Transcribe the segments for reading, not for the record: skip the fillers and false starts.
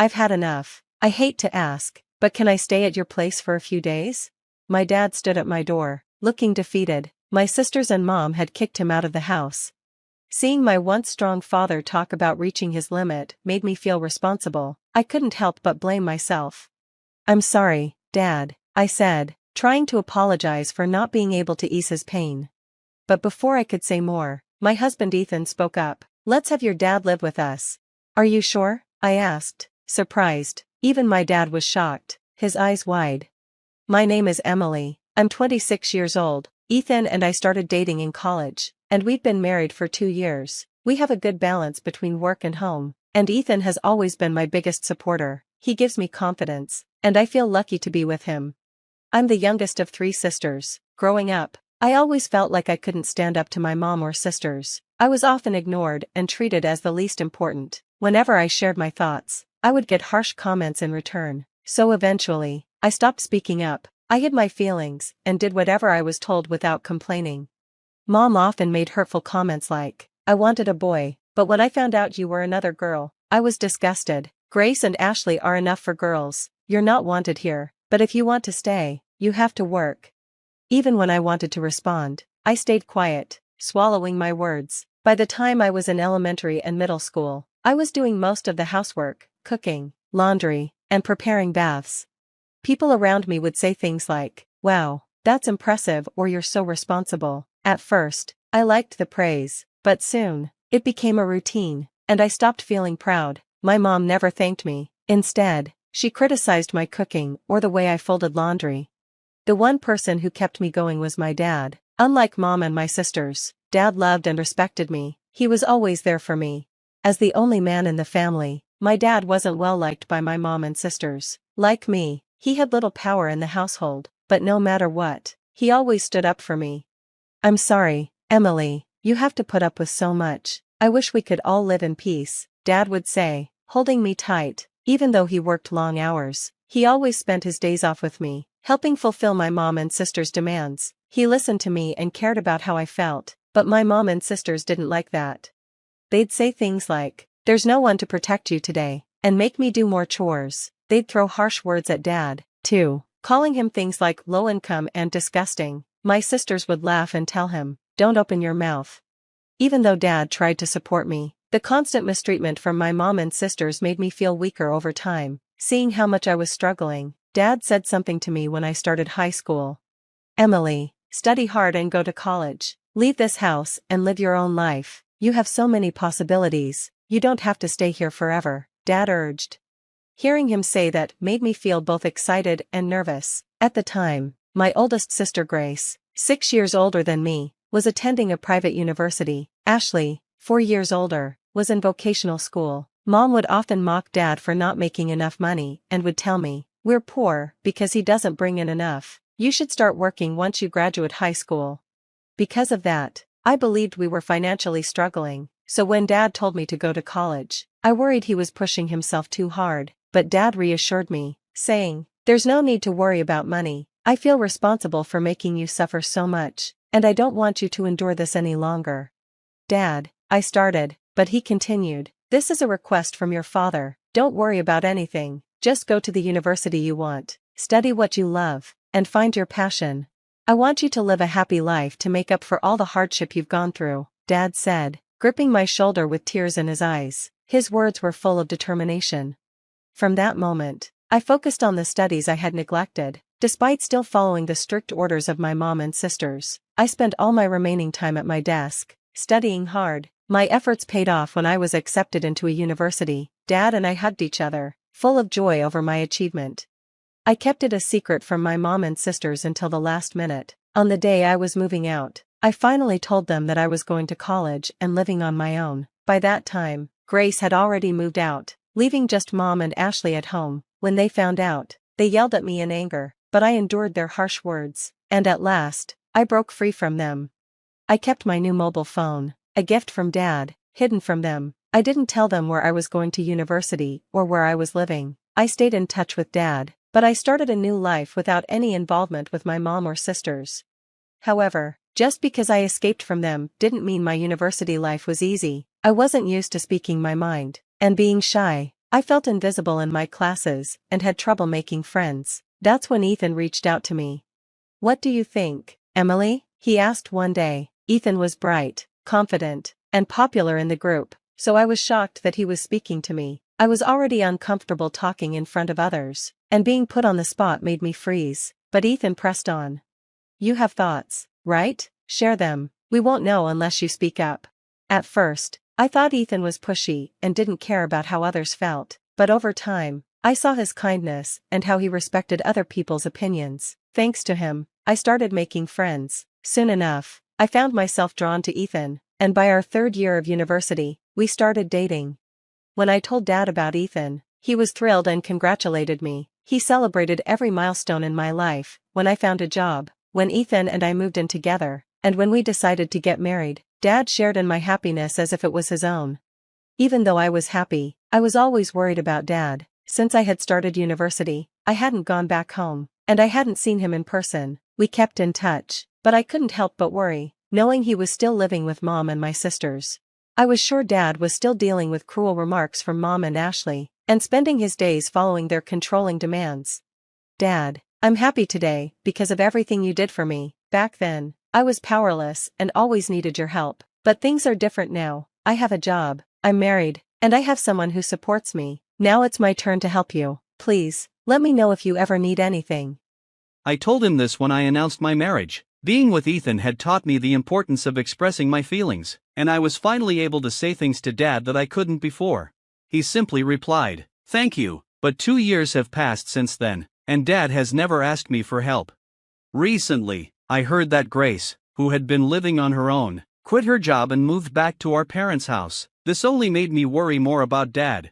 I've had enough. I hate to ask, but can I stay at your place for a few days? My dad stood at my door, looking defeated. My sisters and mom had kicked him out of the house. Seeing my once strong father talk about reaching his limit made me feel responsible. I couldn't help but blame myself. I'm sorry, Dad, I said, trying to apologize for not being able to ease his pain. But before I could say more, my husband Ethan spoke up. Let's have your dad live with us. Are you sure? I asked, surprised. Even my dad was shocked, his eyes wide. My name is Emily, I'm 26 years old. Ethan and I started dating in college, and we've been married for 2 years. We have a good balance between work and home, and Ethan has always been my biggest supporter. He gives me confidence, and I feel lucky to be with him. I'm the youngest of 3 sisters. Growing up, I always felt like I couldn't stand up to my mom or sisters. I was often ignored and treated as the least important. Whenever I shared my thoughts, I would get harsh comments in return. So eventually, I stopped speaking up. I hid my feelings and did whatever I was told without complaining. Mom often made hurtful comments like, I wanted a boy, but when I found out you were another girl, I was disgusted. Grace and Ashley are enough for girls. You're not wanted here, but if you want to stay, you have to work. Even when I wanted to respond, I stayed quiet, swallowing my words. By the time I was in elementary and middle school, I was doing most of the housework, cooking, laundry, and preparing baths. People around me would say things like, wow, that's impressive, or you're so responsible. At first, I liked the praise, but soon, it became a routine, and I stopped feeling proud. My mom never thanked me. Instead, she criticized my cooking or the way I folded laundry. The one person who kept me going was my dad. Unlike mom and my sisters, Dad loved and respected me. He was always there for me. As the only man in the family, my dad wasn't well liked by my mom and sisters. Like me, he had little power in the household, but no matter what, he always stood up for me. I'm sorry, Emily, you have to put up with so much. I wish we could all live in peace, Dad would say, holding me tight. Even though he worked long hours, he always spent his days off with me, helping fulfill my mom and sister's demands. He listened to me and cared about how I felt, but my mom and sisters didn't like that. They'd say things like, there's no one to protect you today, and make me do more chores. They'd throw harsh words at Dad, too, calling him things like low income and disgusting. My sisters would laugh and tell him, don't open your mouth. Even though Dad tried to support me, the constant mistreatment from my mom and sisters made me feel weaker over time. Seeing how much I was struggling, Dad said something to me when I started high school. Emily, study hard and go to college. Leave this house and live your own life. You have so many possibilities. You don't have to stay here forever, Dad urged. Hearing him say that made me feel both excited and nervous. At the time, my oldest sister Grace, 6 years older than me, was attending a private university. Ashley, 4 years older, was in vocational school. Mom would often mock Dad for not making enough money and would tell me, we're poor because he doesn't bring in enough. You should start working once you graduate high school. Because of that, I believed we were financially struggling, so when Dad told me to go to college, I worried he was pushing himself too hard. But Dad reassured me, saying, there's no need to worry about money. I feel responsible for making you suffer so much, and I don't want you to endure this any longer. Dad, I started, but he continued, this is a request from your father. Don't worry about anything, just go to the university you want, study what you love, and find your passion. I want you to live a happy life to make up for all the hardship you've gone through, Dad said, gripping my shoulder with tears in his eyes. His words were full of determination. From that moment, I focused on the studies I had neglected. Despite still following the strict orders of my mom and sisters, I spent all my remaining time at my desk, studying hard. My efforts paid off when I was accepted into a university. Dad and I hugged each other, full of joy over my achievement. I kept it a secret from my mom and sisters until the last minute. On the day I was moving out, I finally told them that I was going to college and living on my own. By that time, Grace had already moved out, leaving just Mom and Ashley at home. When they found out, they yelled at me in anger, but I endured their harsh words, and at last, I broke free from them. I kept my new mobile phone, a gift from Dad, hidden from them. I didn't tell them where I was going to university or where I was living. I stayed in touch with Dad, but I started a new life without any involvement with my mom or sisters. However, just because I escaped from them didn't mean my university life was easy. I wasn't used to speaking my mind, and being shy. I felt invisible in my classes and had trouble making friends. That's when Ethan reached out to me. "What do you think, Emily?" he asked one day. Ethan was bright, confident, and popular in the group, so I was shocked that he was speaking to me. I was already uncomfortable talking in front of others, and being put on the spot made me freeze, but Ethan pressed on. "You have thoughts, right? Share them. We won't know unless you speak up." At first, I thought Ethan was pushy and didn't care about how others felt, but over time, I saw his kindness and how he respected other people's opinions. Thanks to him, I started making friends. Soon enough, I found myself drawn to Ethan, and by our third year of university, we started dating. When I told Dad about Ethan, he was thrilled and congratulated me. He celebrated every milestone in my life: when I found a job, when Ethan and I moved in together, and when we decided to get married. Dad shared in my happiness as if it was his own. Even though I was happy, I was always worried about Dad. Since I had started university, I hadn't gone back home, and I hadn't seen him in person. We kept in touch, but I couldn't help but worry, knowing he was still living with Mom and my sisters. I was sure Dad was still dealing with cruel remarks from Mom and Ashley, and spending his days following their controlling demands. "Dad, I'm happy today because of everything you did for me. Back then, I was powerless and always needed your help. But things are different now. I have a job, I'm married, and I have someone who supports me. Now it's my turn to help you. Please, let me know if you ever need anything." I told him this when I announced my marriage. Being with Ethan had taught me the importance of expressing my feelings, and I was finally able to say things to Dad that I couldn't before. He simply replied, "Thank you," but 2 years have passed since then, and Dad has never asked me for help. Recently, I heard that Grace, who had been living on her own, quit her job and moved back to our parents' house. This only made me worry more about Dad.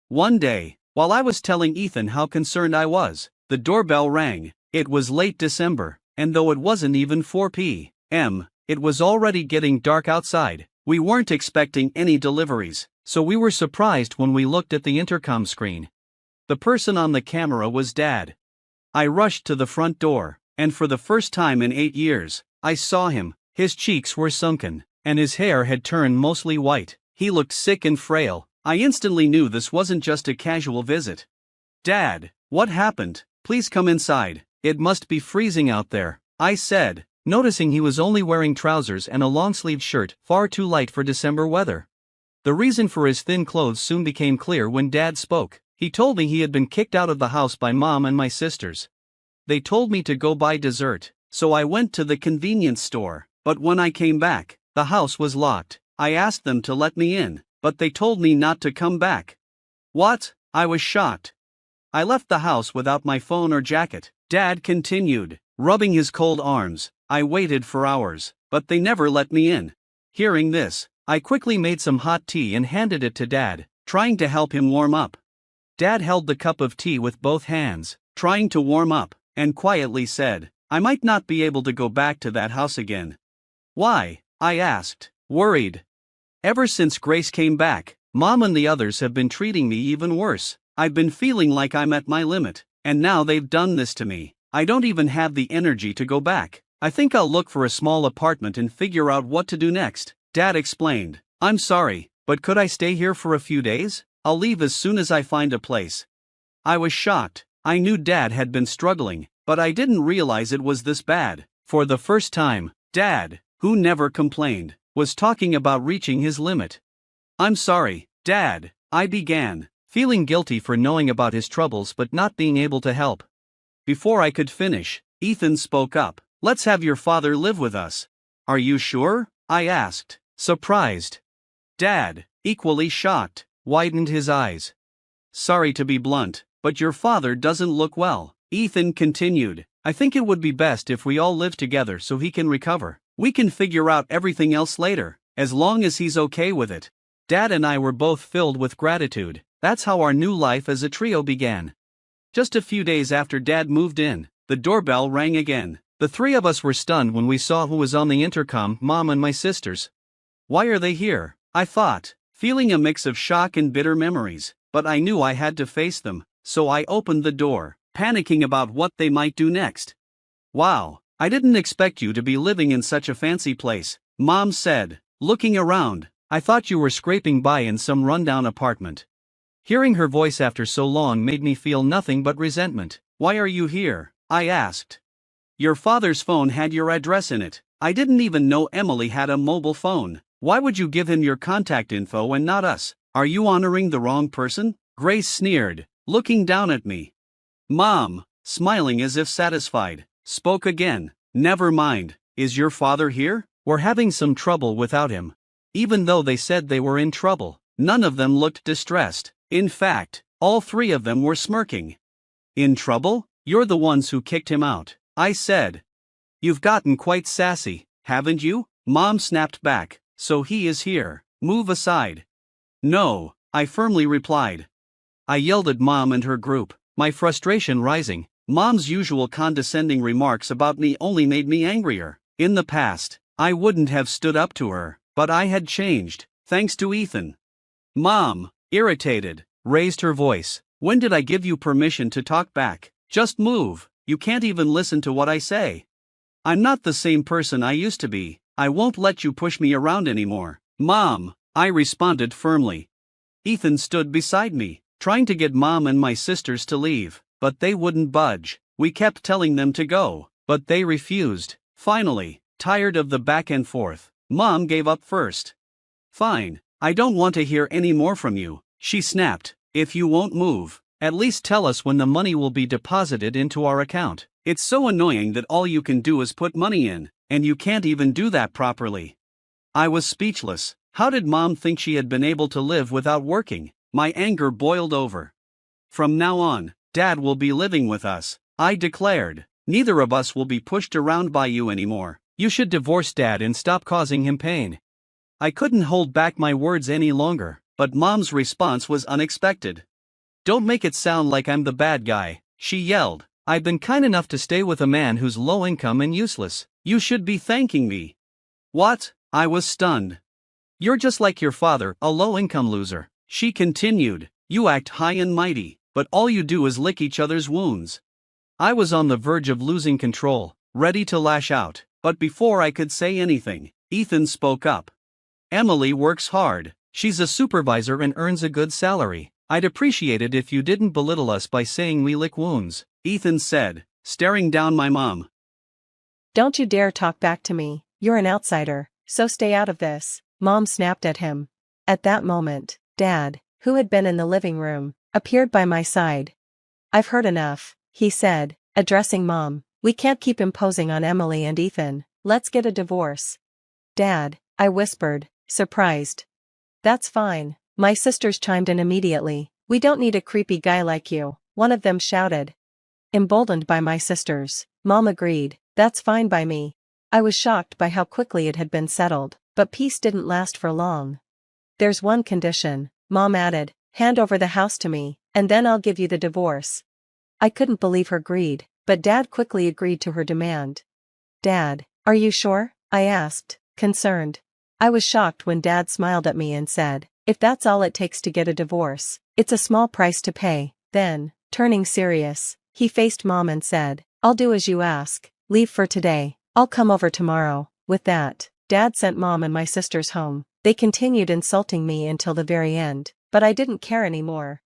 One day, while I was telling Ethan how concerned I was, the doorbell rang. It was late December, and though it wasn't even 4 p.m., it was already getting dark outside. We weren't expecting any deliveries, so we were surprised when we looked at the intercom screen. The person on the camera was Dad. I rushed to the front door, and for the first time in 8 years, I saw him. His cheeks were sunken, and his hair had turned mostly white. He looked sick and frail. I instantly knew this wasn't just a casual visit. "Dad, what happened? Please come inside. It must be freezing out there," I said, noticing he was only wearing trousers and a long-sleeved shirt, far too light for December weather. The reason for his thin clothes soon became clear when Dad spoke. He told me he had been kicked out of the house by Mom and my sisters. They told me to go buy dessert, so I went to the convenience store, but when I came back, the house was locked. I asked them to let me in, but they told me not to come back. "What?" I was shocked. "I left the house without my phone or jacket," Dad continued, rubbing his cold arms. "I waited for hours, but they never let me in." Hearing this, I quickly made some hot tea and handed it to Dad, trying to help him warm up. Dad held the cup of tea with both hands, trying to warm up, and quietly said, "I might not be able to go back to that house again." "Why?" I asked, worried. "Ever since Grace came back, Mom and the others have been treating me even worse. I've been feeling like I'm at my limit, and now they've done this to me. I don't even have the energy to go back. I think I'll look for a small apartment and figure out what to do next," Dad explained. "I'm sorry, but could I stay here for a few days? I'll leave as soon as I find a place." I was shocked. I knew Dad had been struggling, but I didn't realize it was this bad. For the first time, Dad, who never complained, was talking about reaching his limit. "I'm sorry, Dad," I began, feeling guilty for knowing about his troubles but not being able to help. Before I could finish, Ethan spoke up. "Let's have your father live with us." "Are you sure?" I asked, surprised. Dad, equally shocked, widened his eyes. "Sorry to be blunt, but your father doesn't look well," Ethan continued. "I think it would be best if we all live together so he can recover. We can figure out everything else later, as long as he's okay with it." Dad and I were both filled with gratitude. That's how our new life as a trio began. Just a few days after Dad moved in, the doorbell rang again. The three of us were stunned when we saw who was on the intercom: Mom and my sisters. Why are they here? I thought, feeling a mix of shock and bitter memories, but I knew I had to face them, so I opened the door, panicking about what they might do next. "Wow, I didn't expect you to be living in such a fancy place," Mom said, looking around. "I thought you were scraping by in some rundown apartment." Hearing her voice after so long made me feel nothing but resentment. "Why are you here?" I asked. "Your father's phone had your address in it." I didn't even know Emily had a mobile phone. "Why would you give him your contact info and not us? Are you honoring the wrong person?" Grace sneered, looking down at me. Mom, smiling as if satisfied, spoke again. "Never mind, is your father here? We're having some trouble without him." Even though they said they were in trouble, none of them looked distressed. In fact, all three of them were smirking. "In trouble? You're the ones who kicked him out," I said. "You've gotten quite sassy, haven't you?" Mom snapped back. "So he is here. Move aside." "No," I firmly replied. I yelled at Mom and her group, my frustration rising. Mom's usual condescending remarks about me only made me angrier. In the past, I wouldn't have stood up to her, but I had changed, thanks to Ethan. Mom, irritated, raised her voice. "When did I give you permission to talk back? Just move. You can't even listen to what I say." "I'm not the same person I used to be. I won't let you push me around anymore." "Mom," I responded firmly. Ethan stood beside me, trying to get Mom and my sisters to leave, but they wouldn't budge. We kept telling them to go, but they refused. Finally, tired of the back and forth, Mom gave up first. "Fine, I don't want to hear any more from you," she snapped. "If you won't move, at least tell us when the money will be deposited into our account. It's so annoying that all you can do is put money in, and you can't even do that properly." I was speechless. How did Mom think she had been able to live without working? My anger boiled over. "From now on, Dad will be living with us," I declared. "Neither of us will be pushed around by you anymore. You should divorce Dad and stop causing him pain." I couldn't hold back my words any longer, but Mom's response was unexpected. "Don't make it sound like I'm the bad guy," she yelled. "I've been kind enough to stay with a man who's low income and useless. You should be thanking me." "What?" I was stunned. "You're just like your father, a low-income loser," she continued. "You act high and mighty, but all you do is lick each other's wounds." I was on the verge of losing control, ready to lash out, but before I could say anything, Ethan spoke up. "Emily works hard. She's a supervisor and earns a good salary. I'd appreciate it if you didn't belittle us by saying we lick wounds," Ethan said, staring down my mom. "Don't you dare talk back to me, you're an outsider, so stay out of this," Mom snapped at him. At that moment, Dad, who had been in the living room, appeared by my side. "I've heard enough," he said, addressing Mom. "We can't keep imposing on Emily and Ethan. Let's get a divorce." "Dad," I whispered, surprised. "That's fine," my sisters chimed in immediately. "We don't need a creepy guy like you," one of them shouted. Emboldened by my sisters, Mom agreed. "That's fine by me." I was shocked by how quickly it had been settled, but peace didn't last for long. "There's one condition," Mom added. "Hand over the house to me, and then I'll give you the divorce." I couldn't believe her greed, but Dad quickly agreed to her demand. "Dad, are you sure?" I asked, concerned. I was shocked when Dad smiled at me and said, "If that's all it takes to get a divorce, it's a small price to pay." Then, turning serious, he faced Mom and said, "I'll do as you ask. Leave for today. I'll come over tomorrow." With that, Dad sent Mom and my sisters home. They continued insulting me until the very end, but I didn't care anymore.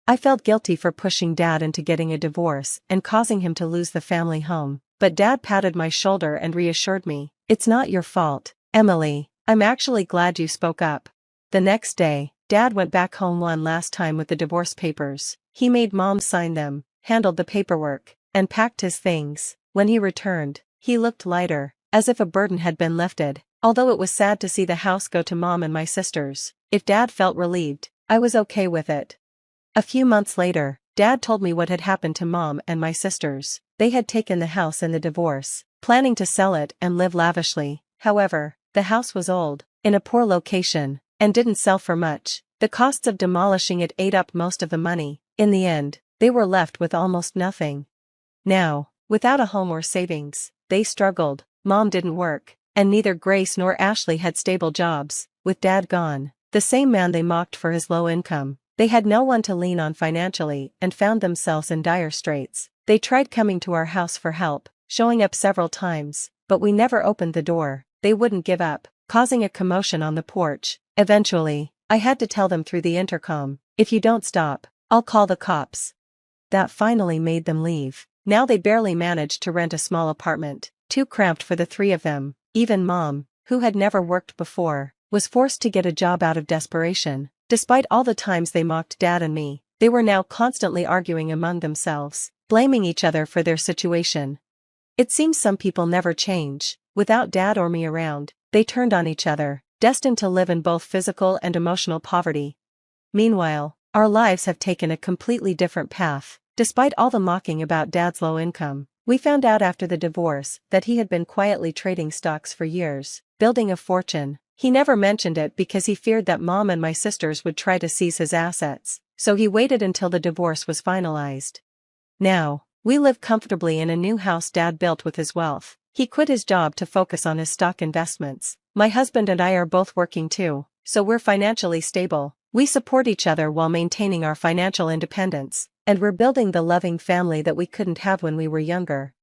I felt guilty for pushing Dad into getting a divorce and causing him to lose the family home, but Dad patted my shoulder and reassured me, "It's not your fault, Emily. I'm actually glad you spoke up." The next day, Dad went back home one last time with the divorce papers. He made Mom sign them, handled the paperwork, and packed his things. When he returned, he looked lighter, as if a burden had been lifted. Although it was sad to see the house go to Mom and my sisters, if Dad felt relieved, I was okay with it. A few months later, Dad told me what had happened to Mom and my sisters. They had taken the house in the divorce, planning to sell it and live lavishly. However, the house was old, in a poor location, and didn't sell for much. The costs of demolishing it ate up most of the money. In the end, they were left with almost nothing. Now, without a home or savings, they struggled. Mom didn't work, and neither Grace nor Ashley had stable jobs. With Dad gone, the same man they mocked for his low income, they had no one to lean on financially and found themselves in dire straits. They tried coming to our house for help, showing up several times, but we never opened the door. They wouldn't give up, causing a commotion on the porch. Eventually, I had to tell them through the intercom, If you don't stop, I'll call the cops. That finally made them leave. Now they barely managed to rent a small apartment, too cramped for the three of them. Even Mom, who had never worked before, was forced to get a job out of desperation. Despite all the times they mocked Dad and me, they were now constantly arguing among themselves, blaming each other for their situation. It seems some people never change. Without Dad or me around, they turned on each other, destined to live in both physical and emotional poverty. Meanwhile, our lives have taken a completely different path. Despite all the mocking about Dad's low income, we found out after the divorce that he had been quietly trading stocks for years, building a fortune. He never mentioned it because he feared that Mom and my sisters would try to seize his assets, so he waited until the divorce was finalized. Now, we live comfortably in a new house Dad built with his wealth. He quit his job to focus on his stock investments. My husband and I are both working too, so we're financially stable. We support each other while maintaining our financial independence, and we're building the loving family that we couldn't have when we were younger.